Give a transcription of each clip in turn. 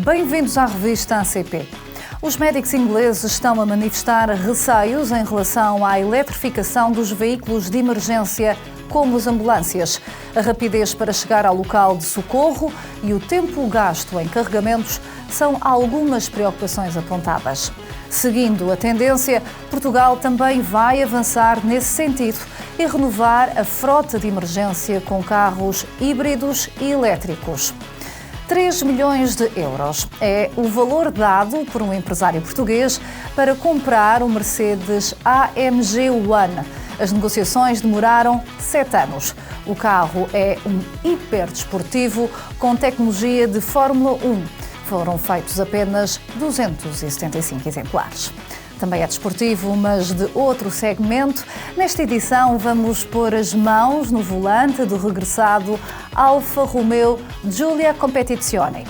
Bem-vindos à revista ACP. Os médicos ingleses estão a manifestar receios em relação à eletrificação dos veículos de emergência, como as ambulâncias. A rapidez para chegar ao local de socorro e o tempo gasto em carregamentos são algumas preocupações apontadas. Seguindo a tendência, Portugal também vai avançar nesse sentido e renovar a frota de emergência com carros híbridos e elétricos. 3 milhões de euros é o valor dado por um empresário português para comprar o Mercedes AMG One. As negociações demoraram 7 anos. O carro é um hiperdesportivo com tecnologia de Fórmula 1. Foram feitos apenas 275 exemplares. Também é desportivo, mas de outro segmento. Nesta edição vamos pôr as mãos no volante do regressado Alfa Romeo Giulia Competizione.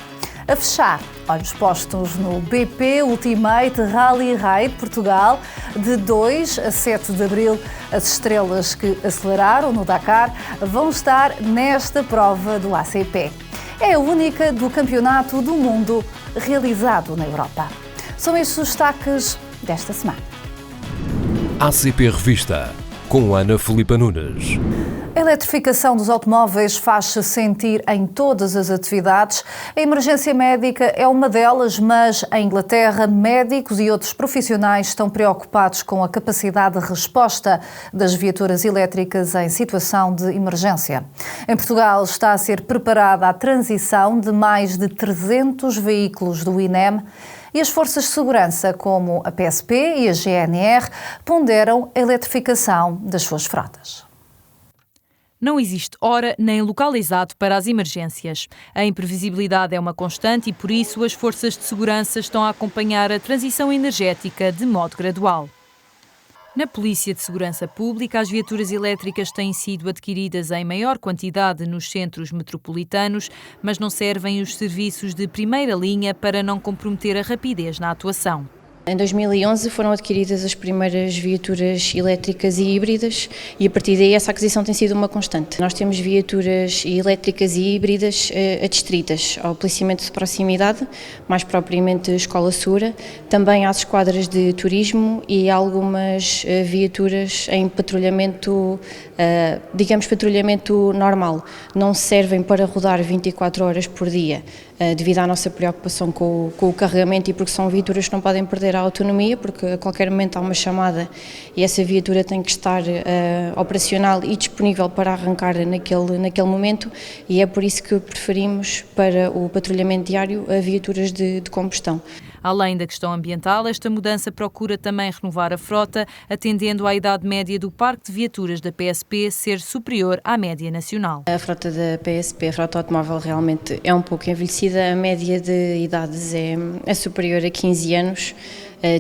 A fechar, olhos postos no BP Ultimate Rally Raid Portugal, de 2 a 7 de abril. As estrelas que aceleraram no Dakar vão estar nesta prova do ACP. É a única do Campeonato do Mundo realizado na Europa. São estes os destaques desta semana. ACP Revista, com Ana Filipa Nunes. A eletrificação dos automóveis faz-se sentir em todas as atividades. A emergência médica é uma delas, mas em Inglaterra, médicos e outros profissionais estão preocupados com a capacidade de resposta das viaturas elétricas em situação de emergência. Em Portugal está a ser preparada a transição de mais de 300 veículos do INEM e as forças de segurança, como a PSP e a GNR, ponderam a eletrificação das suas frotas. Não existe hora nem local exato para as emergências. A imprevisibilidade é uma constante e, por isso, as forças de segurança estão a acompanhar a transição energética de modo gradual. Na Polícia de Segurança Pública, as viaturas elétricas têm sido adquiridas em maior quantidade nos centros metropolitanos, mas não servem os serviços de primeira linha para não comprometer a rapidez na atuação. Em 2011 foram adquiridas as primeiras viaturas elétricas e híbridas e a partir daí essa aquisição tem sido uma constante. Nós temos viaturas elétricas e híbridas adstritas ao policiamento de proximidade, mais propriamente Escola Segura, também às esquadras de turismo e algumas viaturas em patrulhamento, digamos patrulhamento normal. Não servem para rodar 24 horas por dia devido à nossa preocupação com o carregamento e porque são viaturas que não podem perder a autonomia, porque a qualquer momento há uma chamada e essa viatura tem que estar operacional e disponível para arrancar naquele momento e é por isso que preferimos para o patrulhamento diário a viaturas de combustão. Além da questão ambiental, esta mudança procura também renovar a frota, atendendo à idade média do parque de viaturas da PSP ser superior à média nacional. A frota da PSP, a frota automóvel, realmente é um pouco envelhecida, a média de idades é superior a 15 anos,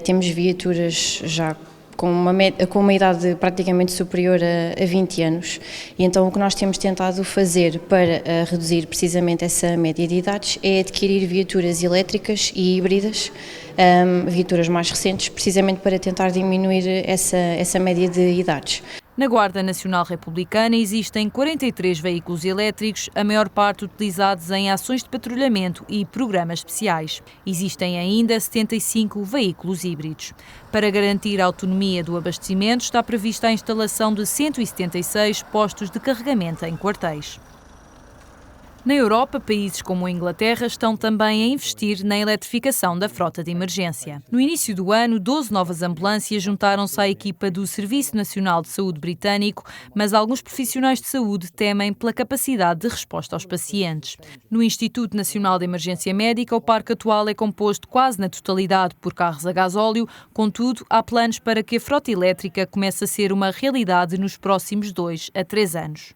temos viaturas já com uma idade praticamente superior a 20 anos. E então o que nós temos tentado fazer para reduzir precisamente essa média de idades é adquirir viaturas elétricas e híbridas, viaturas mais recentes, precisamente para tentar diminuir essa média de idades. Na Guarda Nacional Republicana existem 43 veículos elétricos, a maior parte utilizados em ações de patrulhamento e programas especiais. Existem ainda 75 veículos híbridos. Para garantir a autonomia do abastecimento, está prevista a instalação de 176 postos de carregamento em quartéis. Na Europa, países como a Inglaterra estão também a investir na eletrificação da frota de emergência. No início do ano, 12 novas ambulâncias juntaram-se à equipa do Serviço Nacional de Saúde britânico, mas alguns profissionais de saúde temem pela capacidade de resposta aos pacientes. No Instituto Nacional de Emergência Médica, o parque atual é composto quase na totalidade por carros a gasóleo, contudo, há planos para que a frota elétrica comece a ser uma realidade nos próximos 2 a 3 anos.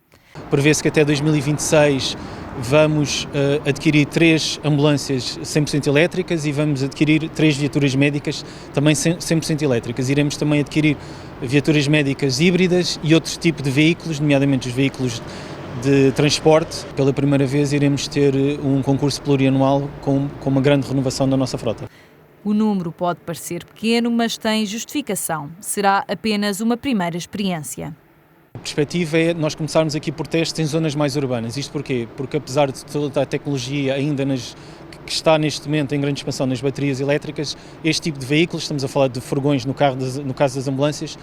Prevê-se que até 2026 vamos adquirir 3 ambulâncias 100% elétricas e vamos adquirir 3 viaturas médicas também 100% elétricas. Iremos também adquirir viaturas médicas híbridas e outros tipos de veículos, nomeadamente os veículos de transporte. Pela primeira vez iremos ter um concurso plurianual com uma grande renovação da nossa frota. O número pode parecer pequeno, mas tem justificação. Será apenas uma primeira experiência. A perspectiva é nós começarmos aqui por testes em zonas mais urbanas. Isto porquê? Porque apesar de toda a tecnologia ainda que está neste momento em grande expansão nas baterias elétricas, este tipo de veículos, estamos a falar de furgões no caso das ambulâncias,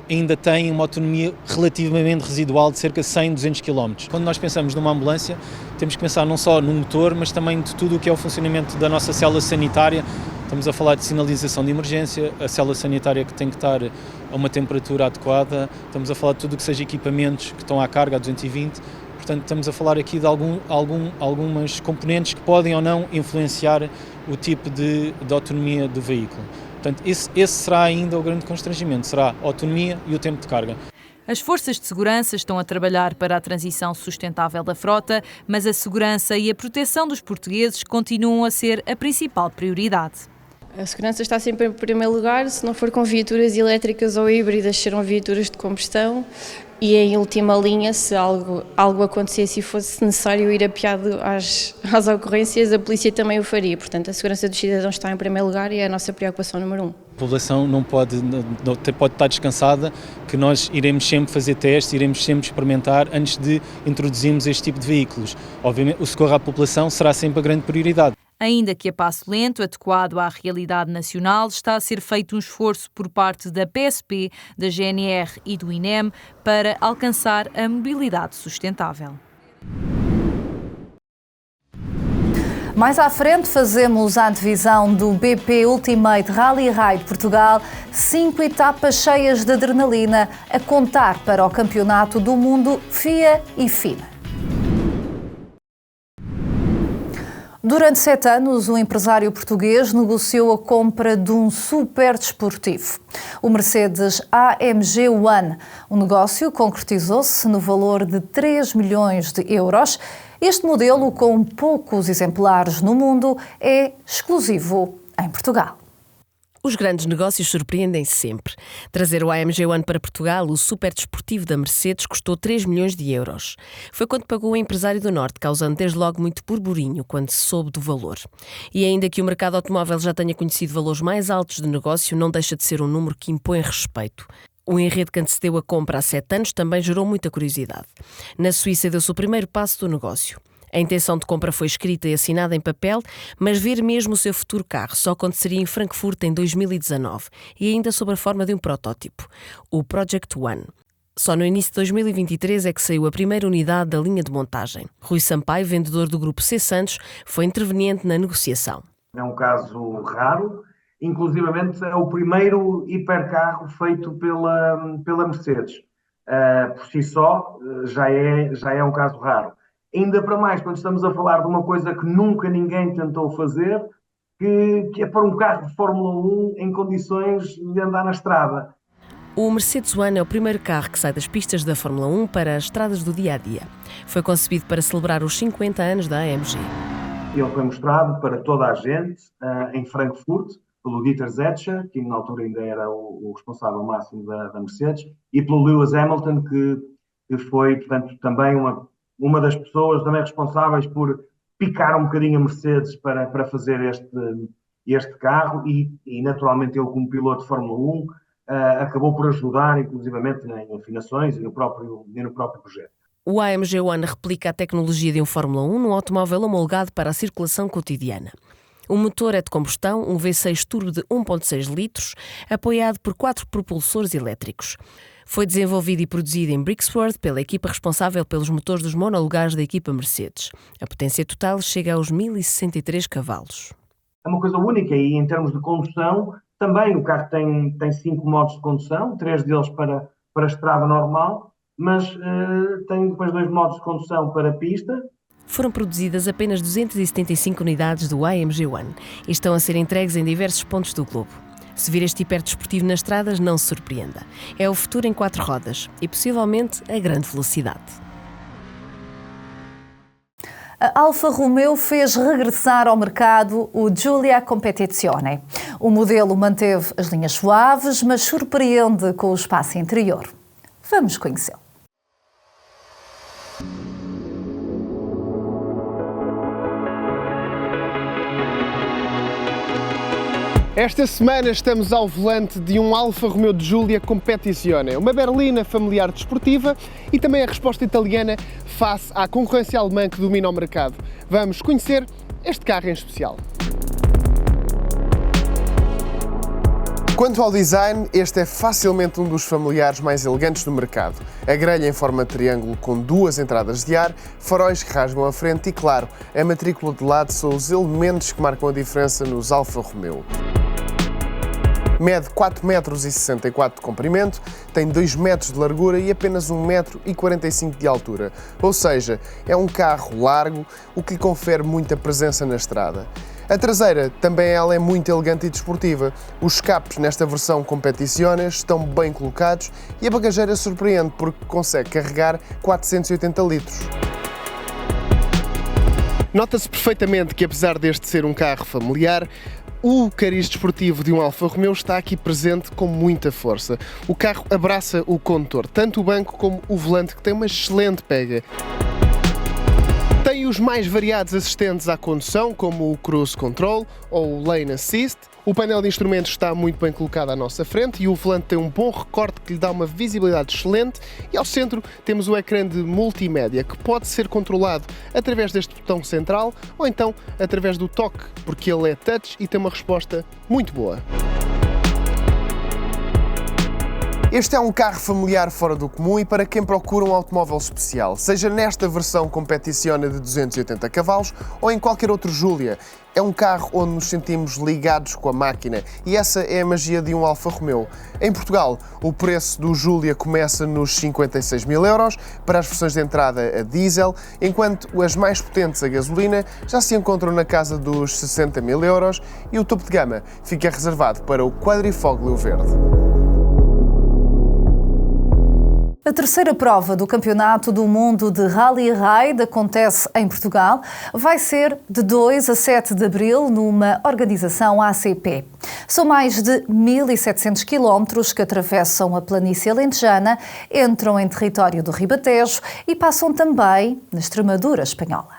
ainda tem uma autonomia relativamente residual de cerca de 100, 200 km. Quando nós pensamos numa ambulância, temos que pensar não só no motor, mas também de tudo o que é o funcionamento da nossa célula sanitária. Estamos a falar de sinalização de emergência, a célula sanitária que tem que estar a uma temperatura adequada, estamos a falar de tudo o que seja equipamentos que estão à carga a 220, portanto estamos a falar aqui de algumas componentes que podem ou não influenciar o tipo de autonomia do veículo. Portanto, esse será ainda o grande constrangimento, será a autonomia e o tempo de carga. As forças de segurança estão a trabalhar para a transição sustentável da frota, mas a segurança e a proteção dos portugueses continuam a ser a principal prioridade. A segurança está sempre em primeiro lugar, se não for com viaturas elétricas ou híbridas, serão viaturas de combustão. E em última linha, se algo acontecesse e fosse necessário ir apiado às ocorrências, a polícia também o faria. Portanto, a segurança dos cidadãos está em primeiro lugar e é a nossa preocupação número 1. A população não pode estar descansada, que nós iremos sempre fazer testes, iremos sempre experimentar antes de introduzirmos este tipo de veículos. Obviamente, o socorro à população será sempre a grande prioridade. Ainda que a passo lento, adequado à realidade nacional, está a ser feito um esforço por parte da PSP, da GNR e do INEM para alcançar a mobilidade sustentável. Mais à frente fazemos a antevisão do BP Ultimate Rally Raid Portugal, 5 etapas cheias de adrenalina a contar para o Campeonato do Mundo FIA e FINA. Durante 7 anos, o empresário português negociou a compra de um super desportivo, o Mercedes AMG One. O negócio concretizou-se no valor de 3 milhões de euros. Este modelo, com poucos exemplares no mundo, é exclusivo em Portugal. Os grandes negócios surpreendem-se sempre. Trazer o AMG One para Portugal, o super desportivo da Mercedes, custou 3 milhões de euros. Foi quanto pagou o empresário do Norte, causando desde logo muito burburinho quando se soube do valor. E ainda que o mercado automóvel já tenha conhecido valores mais altos de negócio, não deixa de ser um número que impõe respeito. O enredo que antecedeu a compra há 7 anos também gerou muita curiosidade. Na Suíça deu-se o primeiro passo do negócio. A intenção de compra foi escrita e assinada em papel, mas ver mesmo o seu futuro carro só aconteceria em Frankfurt em 2019 e ainda sob a forma de um protótipo, o Project One. Só no início de 2023 é que saiu a primeira unidade da linha de montagem. Rui Sampaio, vendedor do grupo C. Santos, foi interveniente na negociação. É um caso raro, inclusivamente é o primeiro hipercarro feito pela Mercedes. Por si só, já é um caso raro. Ainda para mais, quando estamos a falar de uma coisa que nunca ninguém tentou fazer, que é pôr um carro de Fórmula 1 em condições de andar na estrada. O Mercedes One é o primeiro carro que sai das pistas da Fórmula 1 para as estradas do dia-a-dia. Foi concebido para celebrar os 50 anos da AMG. Ele foi mostrado para toda a gente em Frankfurt, pelo Dieter Zetscher, que na altura ainda era o responsável máximo da Mercedes, e pelo Lewis Hamilton, que foi, portanto, também uma das pessoas também responsáveis por picar um bocadinho a Mercedes para fazer este carro e naturalmente ele como piloto de Fórmula 1 acabou por ajudar inclusivamente em afinações e no próprio projeto. O AMG One replica a tecnologia de um Fórmula 1 num automóvel homologado para a circulação cotidiana. O motor é de combustão, um V6 turbo de 1.6 litros, apoiado por 4 propulsores elétricos. Foi desenvolvido e produzido em Brixworth pela equipa responsável pelos motores dos monolugares da equipa Mercedes. A potência total chega aos 1063 cavalos. É uma coisa única e em termos de condução, também o carro tem 5 modos de condução, 3 deles para a estrada normal, mas tem depois 2 modos de condução para a pista. Foram produzidas apenas 275 unidades do AMG One e estão a ser entregues em diversos pontos do globo. Se vir este hiperdesportivo nas estradas, não se surpreenda. É o futuro em 4 rodas e possivelmente a grande velocidade. A Alfa Romeo fez regressar ao mercado o Giulia Competizione. O modelo manteve as linhas suaves, mas surpreende com o espaço interior. Vamos conhecê-lo. Esta semana estamos ao volante de um Alfa Romeo Giulia Competizione, uma berlina familiar desportiva e também a resposta italiana face à concorrência alemã que domina o mercado. Vamos conhecer este carro em especial. Quanto ao design, este é facilmente um dos familiares mais elegantes do mercado. A grelha em forma de triângulo com 2 entradas de ar, faróis que rasgam a frente e, claro, a matrícula de lado são os elementos que marcam a diferença nos Alfa Romeo. Mede 4,64 m de comprimento, tem 2 metros de largura e apenas 1,45 m de altura. Ou seja, é um carro largo, o que lhe confere muita presença na estrada. A traseira também ela é muito elegante e desportiva. Os escapes nesta versão Competizione estão bem colocados e a bagageira surpreende porque consegue carregar 480 litros. Nota-se perfeitamente que, apesar deste ser um carro familiar, o cariz desportivo de um Alfa Romeo está aqui presente com muita força. O carro abraça o condutor, tanto o banco como o volante, que tem uma excelente pega. Tem os mais variados assistentes à condução, como o Cruise Control ou o Lane Assist. O painel de instrumentos está muito bem colocado à nossa frente e o volante tem um bom recorte que lhe dá uma visibilidade excelente. E ao centro temos o ecrã de multimédia, que pode ser controlado através deste botão central ou então através do toque, porque ele é touch e tem uma resposta muito boa. Este é um carro familiar fora do comum e para quem procura um automóvel especial, seja nesta versão Competizione de 280 cavalos ou em qualquer outro Giulia. É um carro onde nos sentimos ligados com a máquina e essa é a magia de um Alfa Romeo. Em Portugal, o preço do Giulia começa nos 56 mil euros para as versões de entrada a diesel, enquanto as mais potentes a gasolina já se encontram na casa dos 60 mil euros e o topo de gama fica reservado para o Quadrifoglio verde. A terceira prova do Campeonato do Mundo de Rally Raid acontece em Portugal. Vai ser de 2 a 7 de abril numa organização ACP. São mais de 1.700 quilómetros que atravessam a planície alentejana, entram em território do Ribatejo e passam também na Extremadura espanhola.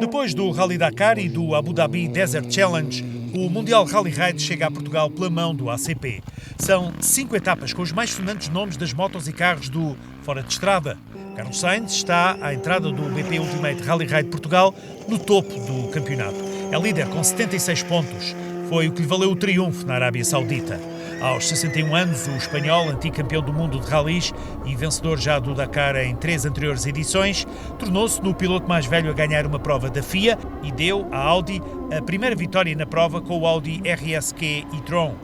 Depois do Rally Dakar e do Abu Dhabi Desert Challenge, o Mundial Rally Raid chega a Portugal pela mão do ACP. São 5 etapas com os mais sonantes nomes das motos e carros do fora de estrada. Carlos Sainz está à entrada do BP Ultimate Rally Raid Portugal no topo do campeonato. É líder com 76 pontos. Foi o que lhe valeu o triunfo na Arábia Saudita. Aos 61 anos, o espanhol, antigo campeão do mundo de rallies e vencedor já do Dakar em 3 anteriores edições, tornou-se no piloto mais velho a ganhar uma prova da FIA e deu à Audi a primeira vitória na prova com o Audi RSQ e-tron.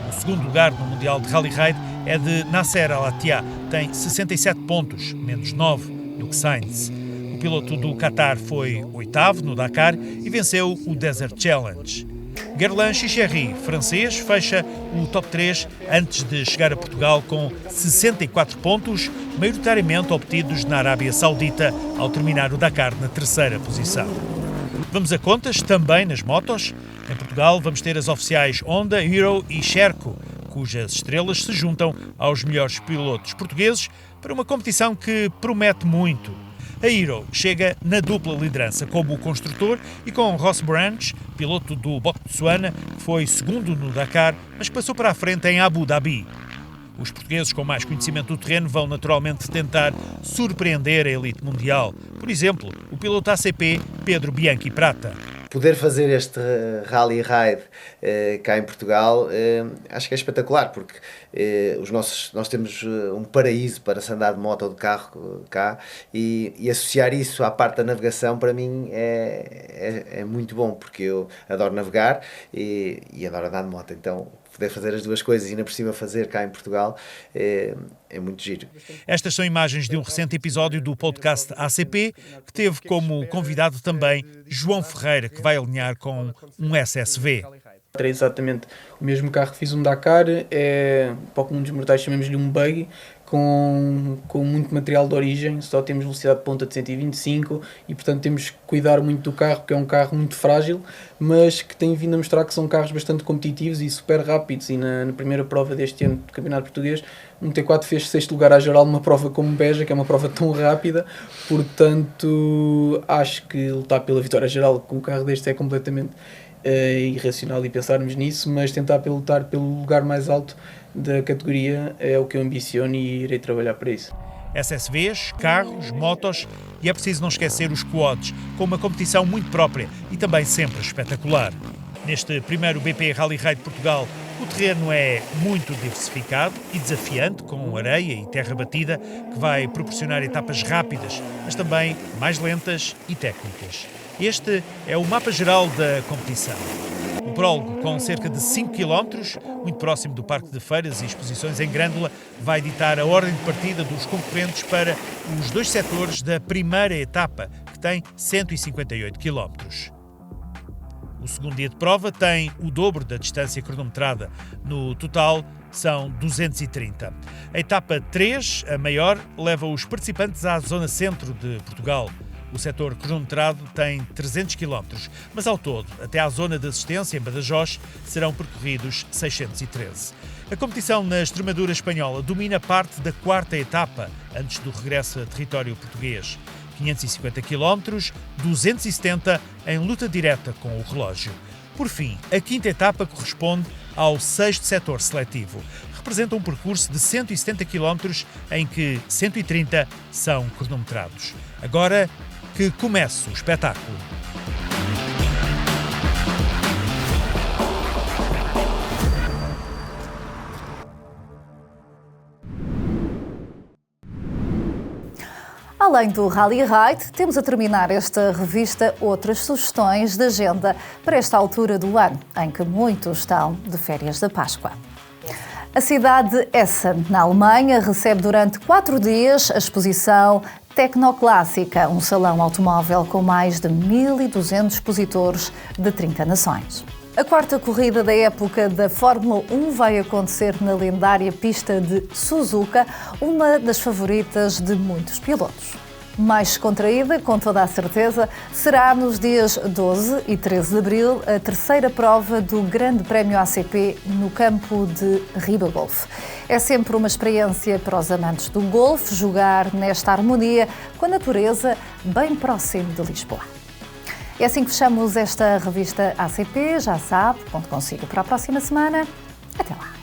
O segundo lugar no Mundial de Rally Raid é de Nasser Al-Attiyah, tem 67 pontos, menos 9 do que Sainz. O piloto do Qatar foi 8º no Dakar e venceu o Desert Challenge. Gerland Chicherry, francês, fecha o top 3 antes de chegar a Portugal com 64 pontos, maioritariamente obtidos na Arábia Saudita, ao terminar o Dakar na 3ª posição. Vamos a contas também nas motos. Em Portugal vamos ter as oficiais Honda, Hero e Sherco, cujas estrelas se juntam aos melhores pilotos portugueses para uma competição que promete muito. A Hero chega na dupla liderança como o construtor e com Ross Branch, piloto do Botsuana, que foi segundo no Dakar, mas que passou para a frente em Abu Dhabi. Os portugueses com mais conhecimento do terreno vão naturalmente tentar surpreender a elite mundial. Por exemplo, o piloto ACP Pedro Bianchi Prata. Poder fazer este Rally Raid cá em Portugal acho que é espetacular, porque nós temos um paraíso para se andar de moto ou de carro cá e associar isso à parte da navegação para mim é muito bom, porque eu adoro navegar e adoro andar de moto, então poder fazer as duas coisas e ainda por cima fazer cá em Portugal é muito giro. Estas são imagens de um recente episódio do podcast ACP, que teve como convidado também João Ferreira, que vai alinhar com um SSV. É exatamente o mesmo carro que fiz um Dakar, para o comum dos mortais chamamos-lhe um buggy, com muito material de origem, só temos velocidade de ponta de 125 e portanto temos que cuidar muito do carro, porque é um carro muito frágil, mas que tem vindo a mostrar que são carros bastante competitivos e super rápidos. E na primeira prova deste ano do Campeonato Português, um T4 fez 6º lugar à geral numa prova como Beja, que é uma prova tão rápida, portanto acho que lutar pela vitória geral com um carro deste é completamente irracional e pensarmos nisso, mas tentar lutar pelo lugar mais alto da categoria é o que eu ambiciono e irei trabalhar para isso. SSVs, carros, motos e é preciso não esquecer os quads, com uma competição muito própria e também sempre espetacular. Neste primeiro BP Rally Raid de Portugal, o terreno é muito diversificado e desafiante, com areia e terra batida, que vai proporcionar etapas rápidas, mas também mais lentas e técnicas. Este é o mapa geral da competição. O prólogo, com cerca de 5 km, muito próximo do Parque de Feiras e Exposições em Grândola, vai ditar a ordem de partida dos concorrentes para os 2 setores da primeira etapa, que tem 158 km. O segundo dia de prova tem o dobro da distância cronometrada. No total, são 230. A etapa 3, a maior, leva os participantes à zona centro de Portugal. O setor cronometrado tem 300 km, mas ao todo, até à zona de assistência em Badajoz, serão percorridos 613. A competição na Extremadura espanhola domina parte da 4ª etapa, antes do regresso a território português. 550 km, 270 em luta direta com o relógio. Por fim, a 5ª etapa corresponde ao 6º setor seletivo. Representa um percurso de 170 km em que 130 são cronometrados. Agora que comece o espetáculo. Além do Rally Raid, temos a terminar esta revista outras sugestões de agenda para esta altura do ano, em que muitos estão de férias da Páscoa. A cidade de Essen, na Alemanha, recebe durante 4 dias a exposição Tecnoclássica, um salão automóvel com mais de 1.200 expositores de 30 nações. A 4ª corrida da época da Fórmula 1 vai acontecer na lendária pista de Suzuka, uma das favoritas de muitos pilotos. Mais descontraída, com toda a certeza, será nos dias 12 e 13 de abril a 3ª prova do Grande Prémio ACP no campo de Ribagolf. É sempre uma experiência para os amantes do golfe jogar nesta harmonia com a natureza bem próximo de Lisboa. É assim que fechamos esta revista ACP. Já sabe, conto consigo para a próxima semana. Até lá!